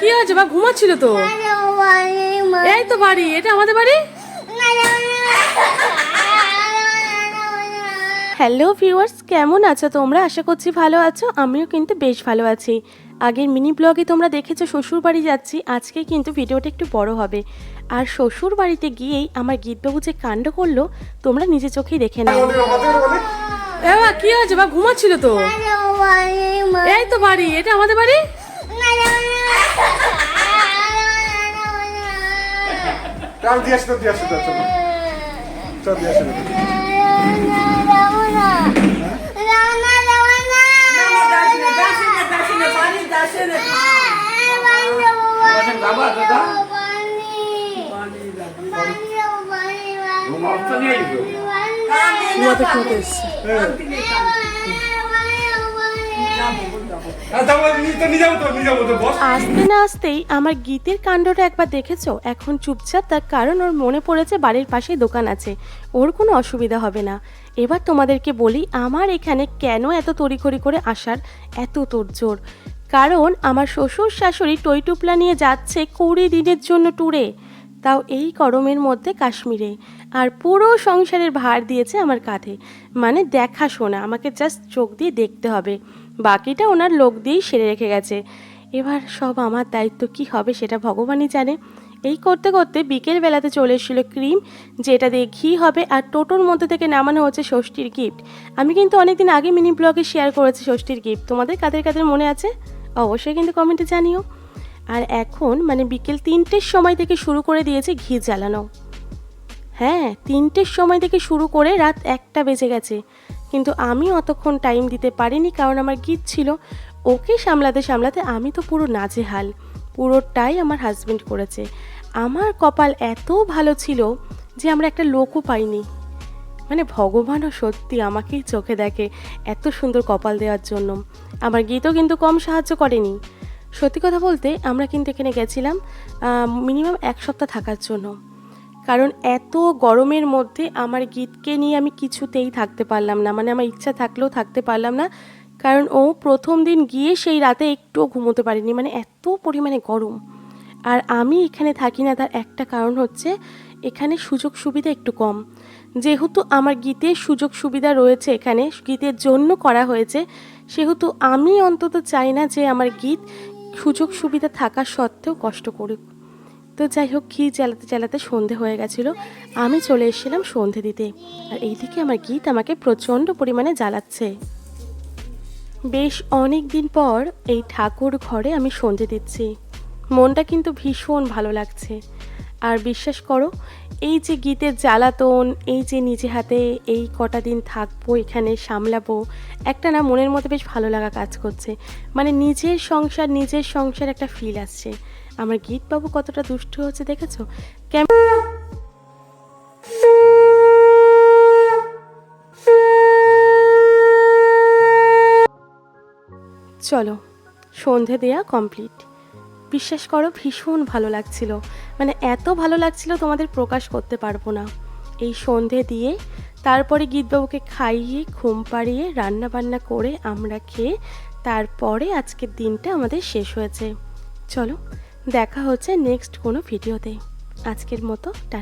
কি হয়েছে? বা ঘুমাচ্ছিল তো। এই তো বাড়ি, এটা আমাদের বাড়ি। হ্যালো ভিউয়ার্স, কেমন আছো তোমরা? আশা করছি ভালো আছো। আমিও কিন্তু বেশ ভালো আছি। আগের মিনি ব্লগে তোমরা দেখেছো শ্বশুর বাড়ি যাচ্ছি। আজকে কিন্তু ভিডিওটা একটু বড় হবে। আর শ্বশুর বাড়িতে গিয়েই আমার গীতবাবু যে কাণ্ড করলো তোমরা নিজে চোখেই দেখে নাও। কি হয়েছে? বা ঘুমাচ্ছিল তো। এই তো বাড়ি, এটা আমাদের বাড়ি। আসতে না আসতেই আমার গীতের কাণ্ডটা একবার দেখেছো। এখন চুপচাপ, তার কারণ ওর মনে পড়েছে বাড়ির পাশে দোকান আছে, ওর কোনো অসুবিধা হবে না। এবার তোমাদেরকে বলি আমার এখানে কেন এত তড়িঘড়ি করে আসার এত তোড়জোড়। কারণ আমার শ্বশুর শাশুড়ি টইটুপলা নিয়ে যাচ্ছে 20 দিনের জন্য ট্যুরে, তাও এই গরমের মধ্যে কাশ্মীরে। আর পুরো সংসারের ভার দিয়েছে আমার কাঁধে, মানে দেখাশোনা, আমাকে জাস্ট চোখ দিয়ে দেখতে হবে, বাকিটা ওনার লোক দিয়েই সেরে রেখে গেছে। এবার সব আমার দায়িত্ব কি হবে সেটা ভগবানই জানে। এই করতে করতে বিকেল বেলাতে চলে এসেছিলো ক্রিম, যেটা দিয়ে ঘি হবে, আর টোটোর মধ্যে থেকে নামানো হচ্ছে ষষ্ঠীর গিফট। আমি কিন্তু অনেকদিন আগে মিনি ব্লগে শেয়ার করেছি ষষ্ঠীর গিফট, তোমাদের কাদের কাদের মনে আছে অবশ্যই কিন্তু কমেন্টে জানিও। আর এখন মানে বিকেল 3টের সময় থেকে শুরু করে দিয়েছে ঘি জ্বালানো। হ্যাঁ, 3টের সময় থেকে শুরু করে রাত 1টা বেজে গেছে, কিন্তু আমি অতক্ষণ টাইম দিতে পারিনি, কারণ আমার গীত ছিল। ওকে সামলাতে সামলাতে আমি তো পুরো নাজেহাল। পুরোটাই আমার হাজব্যান্ড করেছে। আমার কপাল এত ভালো ছিল যে আমরা একটা লোকও পাইনি, মানে ভগবানও সত্যি আমাকেই চোখে দেখে এত সুন্দর কপাল দেওয়ার জন্য। আমার গীতও কিন্তু কম সাহায্য করেনি। সত্যি কথা বলতে আমরা কিন্তু এখানে গেছিলাম মিনিমাম 1 সপ্তাহ থাকার জন্য, কারণ এত গরমের মধ্যে আমার গীতকে নিয়ে আমি কিছুতেই থাকতে পারলাম না, মানে আমার ইচ্ছা থাকলেও থাকতে পারলাম না। কারণ ও প্রথম দিন গিয়ে সেই রাতে একটুও ঘুমোতে পারিনি, মানে এত পরিমাণে গরম। আর আমি এখানে থাকি না, তার একটা কারণ হচ্ছে এখানে সুযোগ সুবিধা একটু কম। যেহেতু আমার গীতের সুযোগ সুবিধা রয়েছে, এখানে গীতের জন্য করা হয়েছে, সেহেতু আমি অন্তত চাই না যে আমার গীত সুযোগ সুবিধা থাকা সত্ত্বেও কষ্ট করুক। তো যাই হোক, ঘি জ্বালাতে জ্বালাতে সন্ধে হয়ে গেছিলো, আমি চলে এসেছিলাম সন্ধে দিতে। আর এইদিকে আমার গীত আমাকে প্রচণ্ড পরিমাণে জ্বালাচ্ছে। বেশ অনেক দিন পর এই ঠাকুর ঘরে আমি সন্ধে দিচ্ছি, মনটা কিন্তু ভীষণ ভালো লাগছে। আর বিশ্বাস করো, এই যে গীতের জ্বালাতন, এই যে নিজে হাতে এই কটা দিন থাকবো এখানে সামলাবো, একটা না মনের মধ্যে বেশ ভালো লাগা কাজ করছে, মানে নিজের সংসার একটা ফিল আসছে। আমার গীতবাবু কতটা দুষ্টু হচ্ছে দেখেছো? চলো, সন্ধে দেয়া কমপ্লিট। বিশ্বাস করো ভীষণ ভালো লাগছিল, মানে এত ভালো লাগছিল তোমাদের প্রকাশ করতে পারবো না। এই সন্ধে দিয়ে তারপরে গীতবাবুকে খাইয়ে ঘুম পাড়িয়ে রান্না বান্না করে আমরা খেয়ে তারপরে আজকের দিনটা আমাদের শেষ হয়েছে। চলো, দেখা হচ্ছে নেক্সট কোনো ভিডিওতে। আজকের মতো